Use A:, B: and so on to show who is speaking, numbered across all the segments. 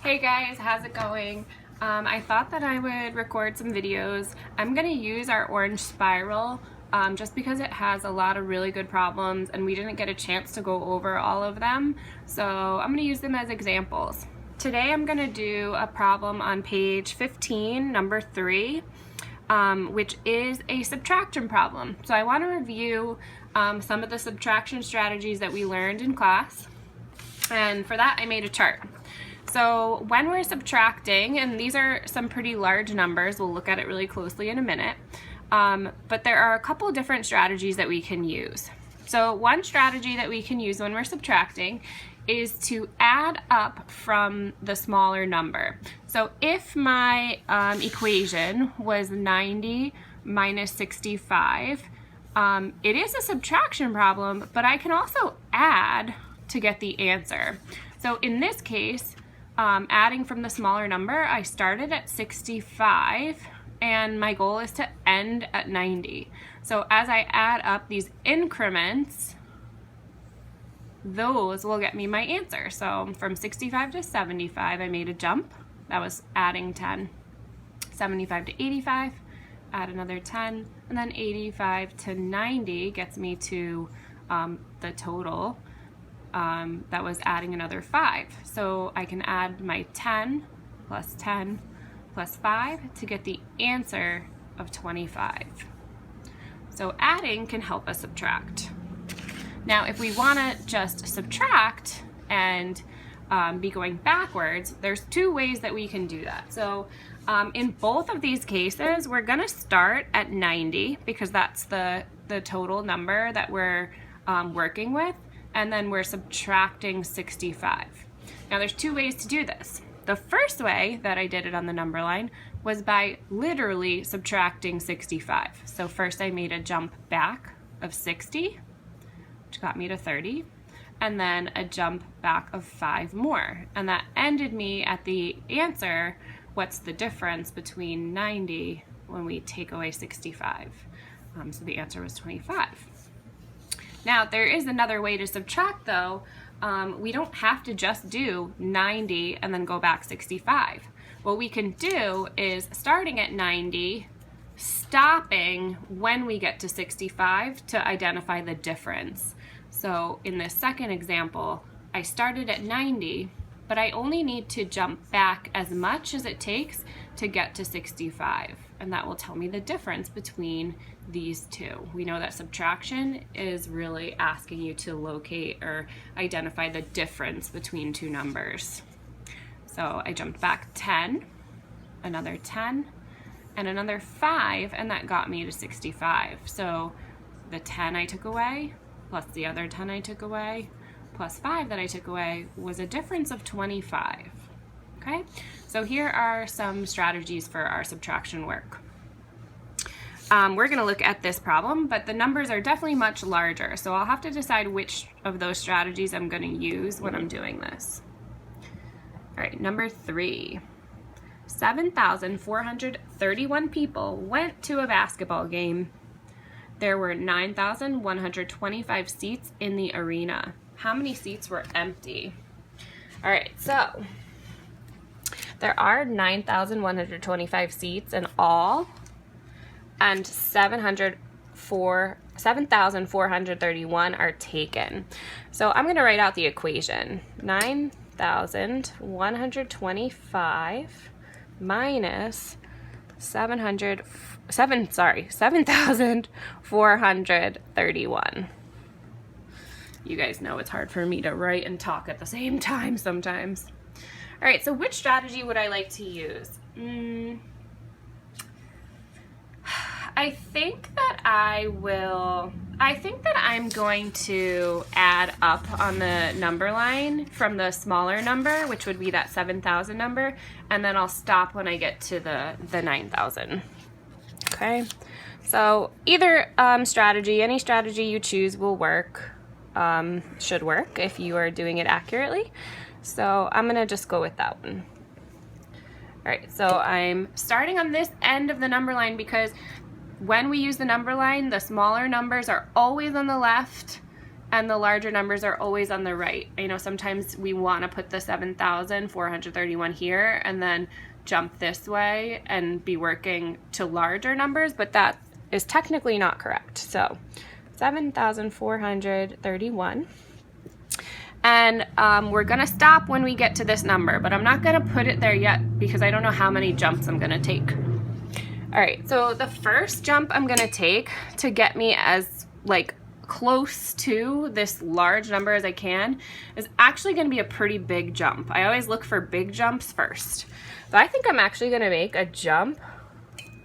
A: Hey guys, how's it going? I thought that I would record some videos. I'm going to use our orange spiral just because it has a lot of really good problems and we didn't get a chance to go over all of them. So I'm going to use them as examples. Today I'm going to do a problem on page 15, number 3, which is a subtraction problem. So I want to review some of the subtraction strategies that we learned in class. And for that I made a chart. So when we're subtracting, and these are some pretty large numbers, we'll look at it really closely in a minute, but there are a couple different strategies that we can use. So one strategy that we can use when we're subtracting is to add up from the smaller number. So if my equation was 90 minus 65, it is a subtraction problem, but I can also add to get the answer. So in this case, adding from the smaller number, I started at 65 and my goal is to end at 90. So as I add up these increments, those will get me my answer. So from 65 to 75, I made a jump. That was adding 10. 75 to 85, add another 10, and then 85 to 90 gets me to the total. That was adding another 5. So I can add my 10 plus 10 plus 5 to get the answer of 25. So adding can help us subtract. Now if we want to just subtract and be going backwards, there's two ways that we can do that. So in both of these cases, we're going to start at 90 because that's the total number that we're working with. And then we're subtracting 65. Now there's two ways to do this. The first way that I did it on the number line was by literally subtracting 65. So first I made a jump back of 60, which got me to 30, and then a jump back of 5 more. And that ended me at the answer, what's the difference between 90 when we take away 65? So the answer was 25. Now, there is another way to subtract though. We don't have to just do 90 and then go back 65. What we can do is starting at 90, stopping when we get to 65 to identify the difference. So in this second example, I started at 90, but I only need to jump back as much as it takes to get to 65. And that will tell me the difference between these two. We know that subtraction is really asking you to locate or identify the difference between two numbers. So I jumped back 10, another 10, and another 5, and that got me to 65. So the 10 I took away, plus the other 10 I took away, plus 5 that I took away was a difference of 25. Okay, so here are some strategies for our subtraction work. We're going to look at this problem, but the numbers are definitely much larger, so I'll have to decide which of those strategies I'm going to use when I'm doing this. All right, number 3. 7,431 people went to a basketball game. There were 9,125 seats in the arena. How many seats were empty? All right, so there are 9,125 seats in all, and 7,431 are taken. So I'm going to write out the equation. 9,125 minus 7,431. You guys know it's hard for me to write and talk at the same time sometimes. All right, so which strategy would I like to use? I think that I'm going to add up on the number line from the smaller number, which would be that 7,000 number, and then I'll stop when I get to the 9,000. Okay, so either strategy, any strategy you choose will work, should work if you are doing it accurately. So I'm gonna just go with that one. All right, so I'm starting on this end of the number line because when we use the number line, the smaller numbers are always on the left and the larger numbers are always on the right. I know sometimes we want to put the 7,431 here and then jump this way and be working to larger numbers, but that is technically not correct. So 7,431. And we're gonna stop when we get to this number, but I'm not gonna put it there yet because I don't know how many jumps I'm gonna take. All right, so the first jump I'm gonna take to get me as like close to this large number as I can is actually gonna be a pretty big jump. I always look for big jumps first. So I think I'm actually gonna make a jump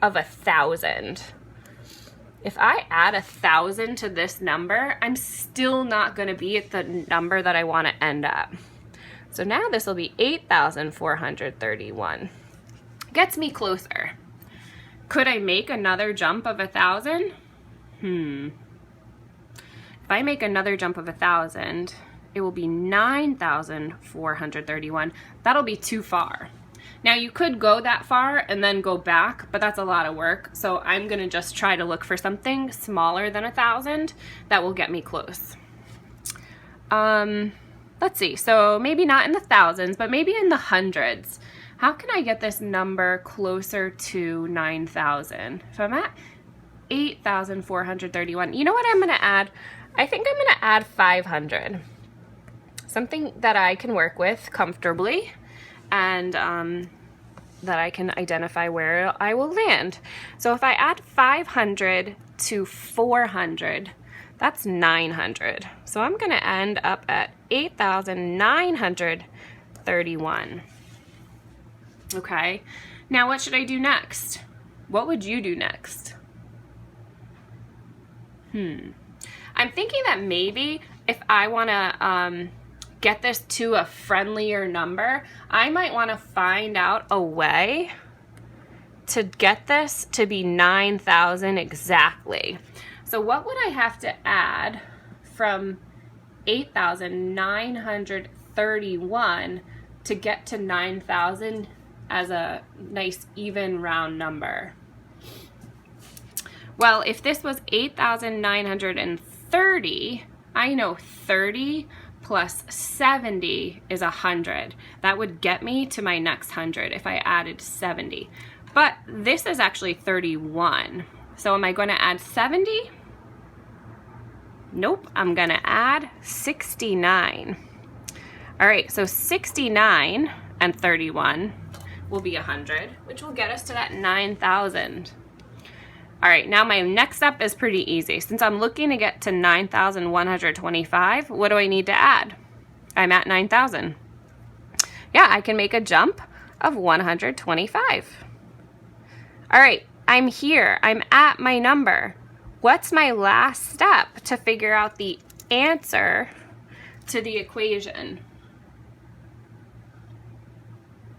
A: of 1,000. If I add 1,000 to this number, I'm still not gonna be at the number that I wanna end up. So now this will be 8,431. Gets me closer. Could I make another jump of 1,000? If I make another jump of 1,000, it will be 9,431. That'll be too far. Now you could go that far and then go back, but that's a lot of work. So I'm gonna just try to look for something smaller than 1,000 that will get me close. Let's see, so maybe not in the thousands, but maybe in the hundreds. How can I get this number closer to 9,000? So I'm at 8,431. You know what I'm gonna add? I think I'm gonna add 500. Something that I can work with comfortably and that I can identify where I will land. So if I add 500 to 400, that's 900. So I'm gonna end up at 8,931. Okay, now what should I do next? What would you do next? I'm thinking that maybe if I wanna get this to a friendlier number, I might want to find out a way to get this to be 9,000 exactly. So what would I have to add from 8,931 to get to 9,000 as a nice even round number? Well, if this was 8,930, I know 30 plus 70 is 100. That would get me to my next 100 if I added 70. But this is actually 31. So am I going to add 70? Nope, I'm going to add 69. All right, so 69 and 31 will be 100, which will get us to that 9,000. All right, now my next step is pretty easy. Since I'm looking to get to 9,125, what do I need to add? I'm at 9,000. Yeah, I can make a jump of 125. All right, I'm here. I'm at my number. What's my last step to figure out the answer to the equation?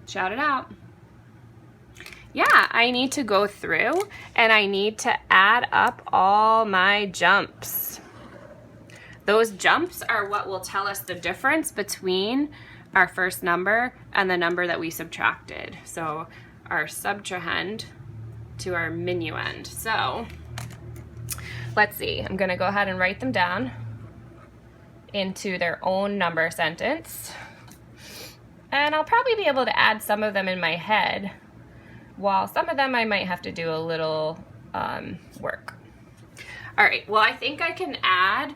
A: Shout it out. Yeah, I need to go through and I need to add up all my jumps. Those jumps are what will tell us the difference between our first number and the number that we subtracted. So our subtrahend to our minuend. So let's see, I'm gonna go ahead and write them down into their own number sentence. And I'll probably be able to add some of them in my head, while some of them I might have to do a little work. All right, well, I think I can add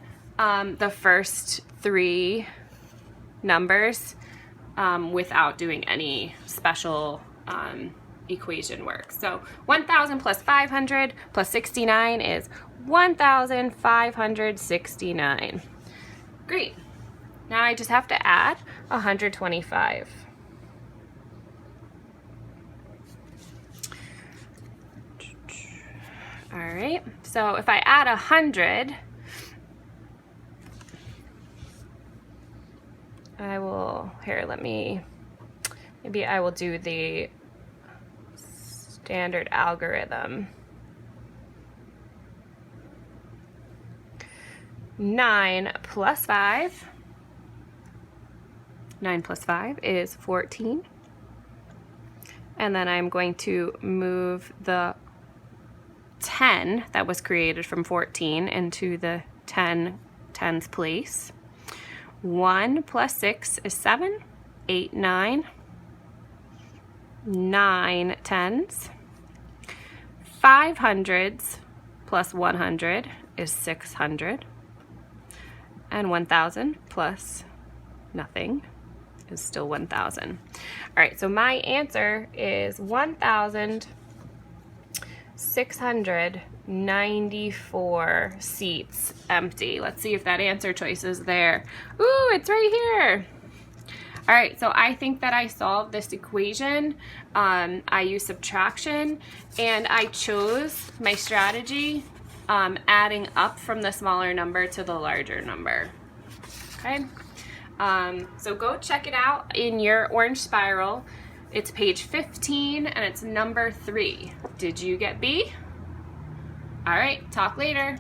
A: the first three numbers without doing any special equation work. So 1,000 plus 500 plus 69 is 1,569. Great. Now I just have to add 125. All right, so if I add 100, I will, here, maybe I will do the standard algorithm. 9 plus 5 is 14. And then I'm going to move the 10 that was created from 14 into the 10 tens place. 1 plus 6 is 7, 8, 9, 9 tens. 5 hundreds plus 100 is 600. And 1,000 plus nothing is still 1,000. All right, so my answer is 1,694 seats empty. Let's see if that answer choice is there. Ooh, it's right here. All right, so I think that I solved this equation. I used subtraction, and I chose my strategy adding up from the smaller number to the larger number. Okay, so go check it out in your orange spiral. It's page 15 and it's number 3. Did you get B? All right, talk later.